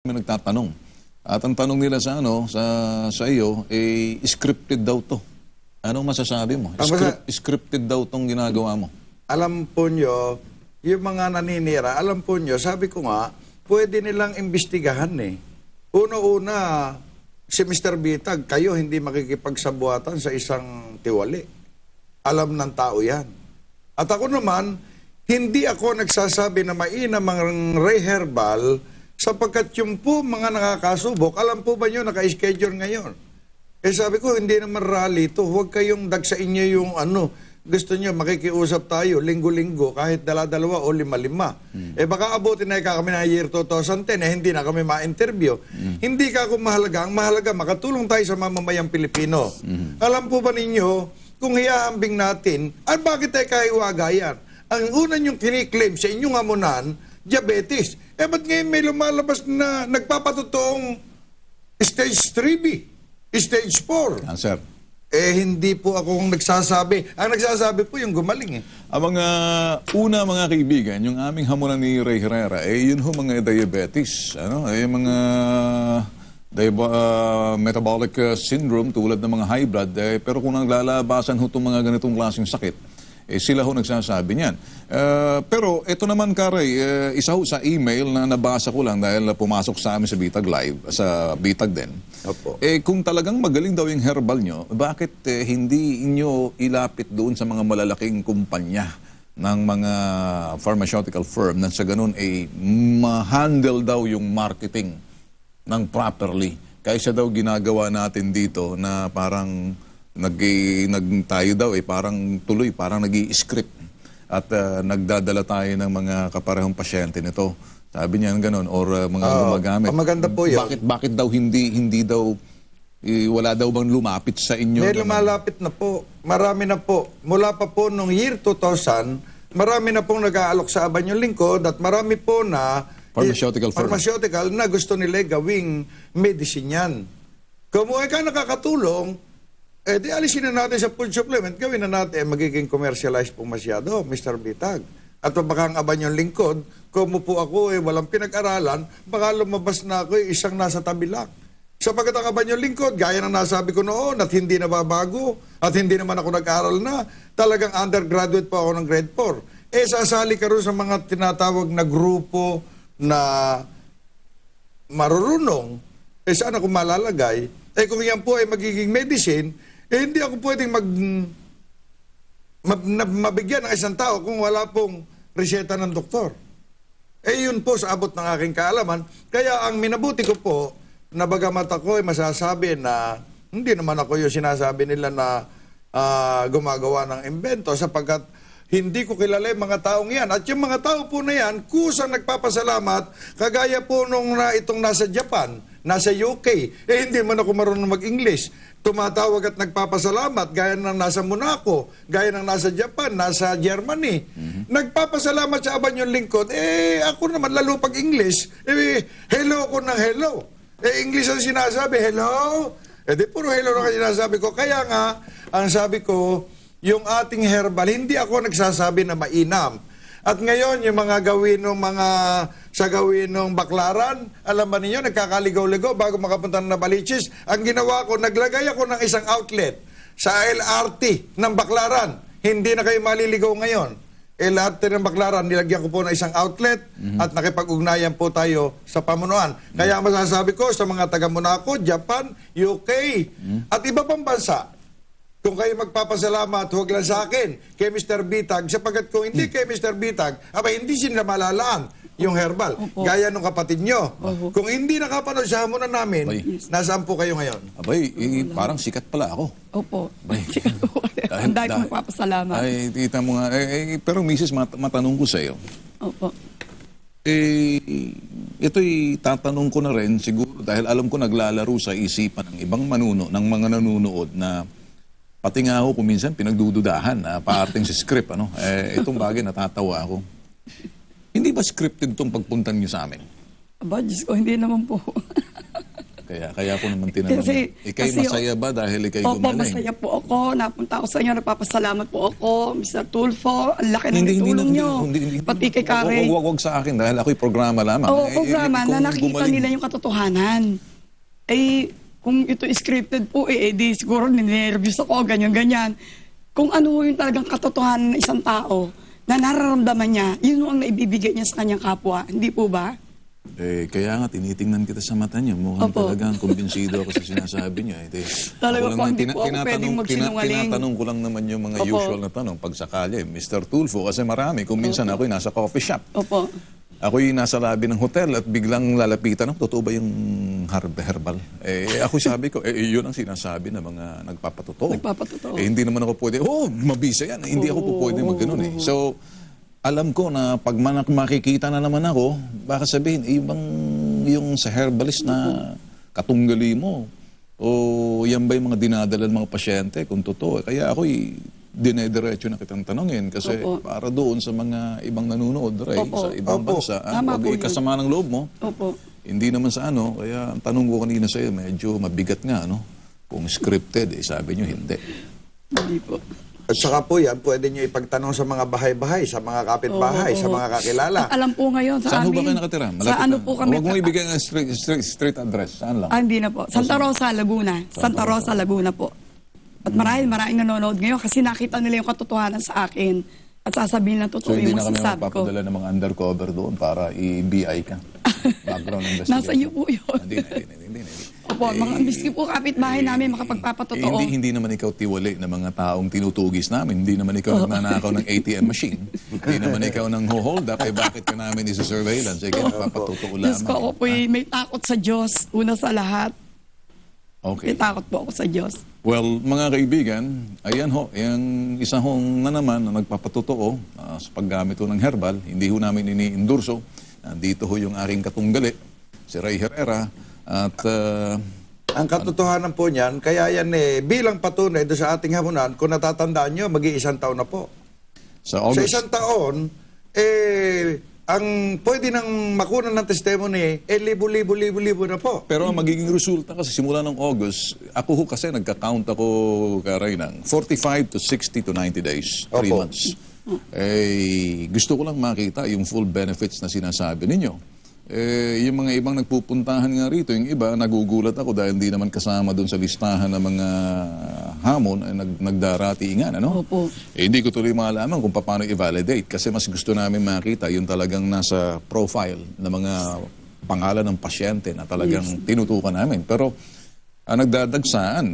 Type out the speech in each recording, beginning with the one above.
May nagtatanong. At ang tanong nila sa sa iyo scripted daw 'to. Anong masasabi mo? Scripted daw 'tong ginagawa mo. Alam po nyo, yung mga naninira, alam po nyo, sabi ko nga, pwede nilang imbestigahan eh. Una-una, si Mr. Bitag, kayo hindi makikipagsabuatan sa isang tiwali. Alam ng tao yan. At ako naman, hindi ako nagsasabi na mainam ang Ray Herbal sapagkat yung po mga nakakasubok, alam po ba nyo, naka-schedule ngayon. Eh sabi ko, hindi naman rally ito. Huwag kayong dagsain nyo yung gusto nyo, makikiusap tayo, linggo-linggo, kahit dala-dalawa o lima-lima. Eh baka abutin na kami na year 2010, hindi na kami ma-interview. Hindi ka ako mahalaga. Ang mahalaga, makatulong tayo sa mamamayang Pilipino. Alam po ba ninyo, kung hiahambing natin, bakit tayo kaiwagayan? Ang una nyong kiniklaim sa inyong amunan, diabetes. Eh, ba't ngayon may lumalabas na nagpapatotoong stage 3B, stage 4? Sir. Eh, hindi po akong nagsasabi. Ang nagsasabi po yung gumaling eh. Ang mga kaibigan, yung aming hamunan ni Ray Herrera, yun ho mga diabetes. Yung mga metabolic syndrome tulad ng mga high blood. Pero kung naglalabasan ho itong mga ganitong klaseng sakit, sila ho nagsasabi niyan. Pero ito naman, Karay, isa ho sa email na nabasa ko lang dahil pumasok sa amin sa Bitag Live, sa Bitag din. Opo. Kung talagang magaling daw yung herbal nyo, bakit hindi inyo ilapit doon sa mga malalaking kumpanya ng mga pharmaceutical firm na sa ganun ma-handle daw yung marketing ng properly? Kaysa daw ginagawa natin dito na parang tayo daw parang tuloy, parang nag-i-script at nagdadala tayo ng mga kaparehong pasyente nito. Sabi niya gano'n or mga gumagamit. Maganda po yun. Bakit daw hindi daw wala daw bang lumapit sa inyo? May lumalapit na po. Marami na po. Mula pa po nung year 2000, marami na pong nag-aalok sa aban yung lingkod at marami po na pharmaceutical na gusto nila gawing medicine yan. Kung ka nakakatulong, di alisin na natin sa food supplement, gawin na natin, magiging commercialized po masyado, Mr. Bitag. At baka ang aban yung lingkod, kung po ako walang pinag-aralan, baka lumabas na ako isang nasa tabilak. Sapagat ang aban yung lingkod, gaya ng nasabi ko noon, at hindi nababago, at hindi naman ako nag-aral na, talagang undergraduate pa ako ng grade 4. Sasali ka rin sa mga tinatawag na grupo na marurunong, saan ako malalagay? Kung yan po ay magiging medicine, hindi ako pwedeng mabigyan ng isang tao kung wala pong reseta ng doktor. Yun po sa abot ng aking kaalaman. Kaya ang minabuti ko po, na bagamat ako ay masasabi na hindi naman ako yung sinasabi nila na gumagawa ng invento sapagkat hindi ko kilala yung mga taong yan. At yung mga tao po na yan, kusang nagpapasalamat, kagaya po nung itong nasa Japan, nasa UK, hindi man ako marunong mag-English. Tumatawag at nagpapasalamat, gaya ng nasa Monaco, gaya ng nasa Japan, nasa Germany. Nagpapasalamat sa aban yung lingkod. Ako naman, lalo pag English, hello ko ng hello. English ang sinasabi, hello? Di puro hello na sinasabi ko. Kaya nga, ang sabi ko, yung ating herbal, hindi ako nagsasabi na mainam. At ngayon, yung mga gawin ng baklaran, alam ba ninyo, nagkakaligaw-ligaw bago makapunta na Baliches. Ang ginawa ko, naglagay ako ng isang outlet sa LRT ng baklaran. Hindi na kayo maliligaw ngayon. LRT ng baklaran, nilagyan ko po ng isang outlet at nakipag-ugnayan po tayo sa pamunuan. Kaya masasabi ko sa mga taga-Monaco, Japan, UK, at iba pang bansa, kung kayo magpapasalamat, huwag lang sa akin, kay Mr. Bitag, sapagat kung hindi kay Mr. Bitag, hindi sila malalaan yung herbal. Opo. Gaya nung kapatid nyo. Opo. Kung hindi nakapanood sa hamunan namin, nasaan po kayo ngayon? Abay, parang sikat pala ako. Opo. Bay. Ang dahil kong magpapasalamat. Tita mo nga. Pero misis, matanong ko sa iyo. Opo. Ito'y tatanong ko na rin siguro dahil alam ko naglalaro sa isipan ng ibang ng mga nanunood na pati nga ako kuminsan pinagdududahan na parting sa script. Itong bagay natatawa ako. Hindi ba scripted itong pagpuntan niyo sa amin? Aba, Diyos ko, hindi naman po. Kaya po naman tinanong. Kasi- Ikay kasi- masaya ba dahil ikay Opo, gumaling? masaya po ako. Napunta ako sa inyo. Nagpapasalamat po ako. Mr. Tulfo, ang laki ng tulong nyo. Pati kay Karen. Wag sa akin dahil ako'y programa lamang. Oo, programa kung na nakita gumaling- nila yung katotohanan. Eh, kung ito scripted po, di siguro ninervous ako, ganyan-ganyan. Kung ano yung talagang katotohanan ng isang tao na nararamdaman niya, yun ang naibibigay niya sa kanyang kapwa. Hindi po ba? Kaya nga, tinitingnan kita sa mata niyo. Mukhang Opo. talagang kumbinsido ako sa sinasabi niyo. Talaga po, hindi po ako tinatanong- pwedeng magsinungaling. Tinatanong ko lang naman yung mga Opo. usual na tanong. Pag sakali, Mr. Tulfo, kasi marami. Kung minsan ako'y nasa coffee shop. Opo. Ako'y nasa lobby ng hotel at biglang lalapitan ako, totoo ba yung herbal? Ako sabi ko, yun ang sinasabi ng mga nagpapatotoo. Nagpapatotoo. Hindi naman ako pwede, mabisa yan. Hindi ako po pwede mag-ganun eh. So, alam ko na pag makikita na naman ako, baka sabihin, yung sa herbalist na katunggali mo, o yan ba yung mga dinadala ng mga pasyente, kung totoo. Kaya ako'y dinediretso na kitang tanongin kasi Opo. para doon sa mga ibang nanonood, Opo. sa ibang Opo. bansa, Tama pag po yun. ikasama ng loob mo, Opo. hindi naman sa ano, kaya ang tanong ko kanina sa'yo, medyo mabigat nga, no? Kung scripted, sabi nyo hindi. Hindi po. At saka po yan, pwede nyo ipagtanong sa mga bahay-bahay, sa mga kapitbahay, sa mga kakilala. At alam po ngayon sa Saan ho amin. ba kayo nakatira? Sa ano po kami? Huwag mo ibigay ang street address. Saan lang? Hindi na po. Santa Rosa, Laguna. Santa Rosa, Laguna po. At maraming nanonood ngayon kasi nakita nila yung katotohanan sa akin. At sasabihin na So totoo hindi yung na kami masasabi ko. magpapadala ng mga undercover doon para i-BI ka. Background investigation. Nasa iyo po yun. Hindi. Opo, mga miski po kapitbahay namin makapagpapatotoo. Hindi naman ikaw tiwali ng mga taong tinutugis namin. Hindi naman ikaw nagnanakaw ng ATM machine. Hindi naman ikaw nang hold up. Bakit ka namin isi-surveillance? Nagpapatotoo Diyos ko, lamang. ako po may takot sa Diyos. Una sa lahat, Okay. may takot po ako sa Diyos. Well, mga kaibigan, ayan ho, yung isa hong na naman na nagpapatotoo sa paggamit ho ng herbal, hindi ho namin ini-endurso. Nandito ho yung aking katunggali, si Ray Herrera, at Ang katotohanan po niyan, kaya yan bilang patunay doon sa ating hapunan, kung natatandaan nyo, mag-iisang taon na po. sa Sa August, isang taon, ang pwede nang makunan ng testimony, libo-libo na po. pero ang magiging resulta kasi simula ng August, ako ho kasi nagka-count ako, Karay, ng 45 to 60 to 90 days, 3 Opo. months. Gusto ko lang makita yung full benefits na sinasabi ninyo. Yung mga ibang nagpupuntahan nga rito, yung iba, nagugulat ako dahil hindi naman kasama doon sa listahan ng mga hamon ay nagdaratingan, ano? Opo. Hindi ko tuloy malaman kung paano i-validate kasi mas gusto namin makita yung talagang nasa profile ng mga pangalan ng pasyente na talagang tinutukan namin. Pero ang nagdadagsaan,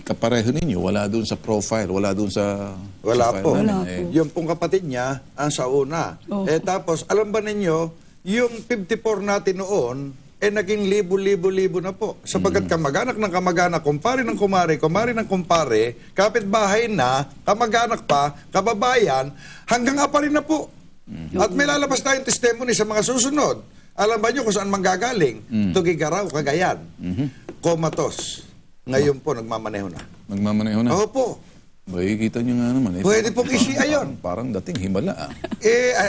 kapareho ninyo, wala doon sa profile, wala doon sa Wala sa po. file Wala namin. po. Yung pong kapatid niya, ang sa una. Opo. Tapos, alam ba ninyo, yung 54 natin noon, naging libo-libo na po. Sapagkat kamag-anak ng kamag-anak, kumpare ng kumare ng kumpare, kapitbahay na, kamag-anak pa, kababayan, hanggang aparin na po. At may lalabas tayong testimony sa mga susunod. Alam ba nyo kung saan manggagaling? Tugigaraw, Cagayan. Comatos. Ngayon po, nagmamaneho na. Magmamaneho na. Opo. Bay, kita nyo nga naman. Pwede pong isi-a yun. Parang dating himala.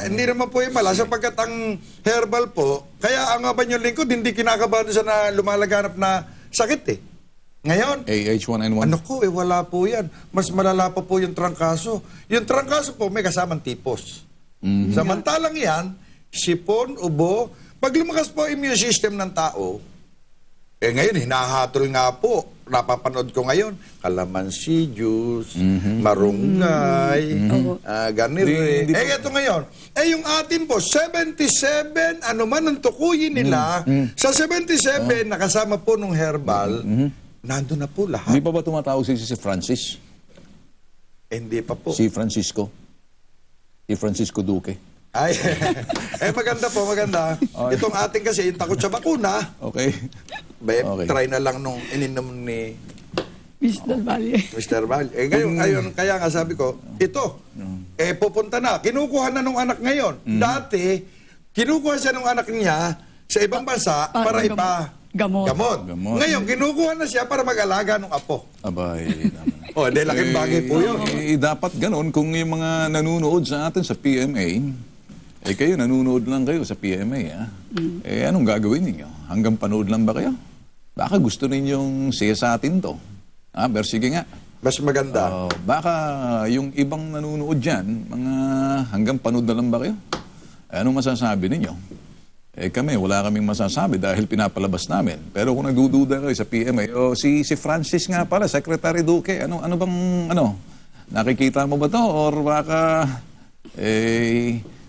Hindi naman po yung mala sapagkat ang herbal po, kaya ang nga ba yung lingkod, hindi kinakabahan sa na lumalaganap na sakit eh. Ngayon, AH1N1. ano ko wala po yan. Mas malala pa po yung trangkaso. Yung trangkaso po may kasamang tipos. Samantalang yan, sipon, ubo, pag lumakas po ang immune system ng tao, ngayon, hinahatol nga po. Napapanood ko ngayon, kalamansi juice, marunggay, ganire. Ito ngayon. Yung atin po, 77, ano man ang tukuyin nila, sa 77, nakasama po nung herbal, nandun na po lahat. Hindi pa ba tumatawag si Francis? Hindi pa po. Si Francisco? Si Francisco Duque? Ay, maganda po, maganda. Itong ating kasi, yung takot sa bakuna, Okay. Okay. try na lang nung ininom ni Mr. Valle. Mr. Val. Ngayon, kaya nga sabi ko, ito, pupunta na. Kinukuha na nung anak ngayon. Dati, kinukuha siya nung anak niya sa ibang bansa para Gamot. gamot. Ngayon, kinukuha na siya para mag-alaga ng apo. Abay naman. Di laking bagay po yun. Dapat ganon kung yung mga nanonood sa atin sa PMA, Eh kayo, nanonood lang kayo sa PMA, ha? Eh anong gagawin ninyo? Hanggang panood lang ba kayo? Baka gusto ninyong siyasatin to. Pero sige nga. Mas maganda. Baka yung ibang nanonood dyan, mga hanggang panood na lang ba kayo? Eh, anong masasabi ninyo? Eh kami, wala kaming masasabi dahil pinapalabas namin. Pero kung nagdududa kayo sa PMA, si Francis nga pala, Secretary Duque, ano bang, nakikita mo ba to? Or baka,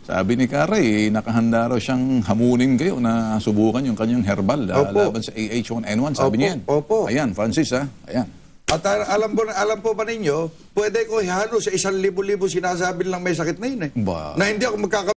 sabi ni Kare, nakahanda raw siyang hamunin kayo na subukan yung kanyang herbal laban sa AH1N1, sabi niya yan. Opo. Ayan, Francis, ha? Ayan. At alam po ba ninyo, pwede ko ihalo sa 1,000,000 sinasabi lang may sakit na yun eh. Ba? Na hindi ako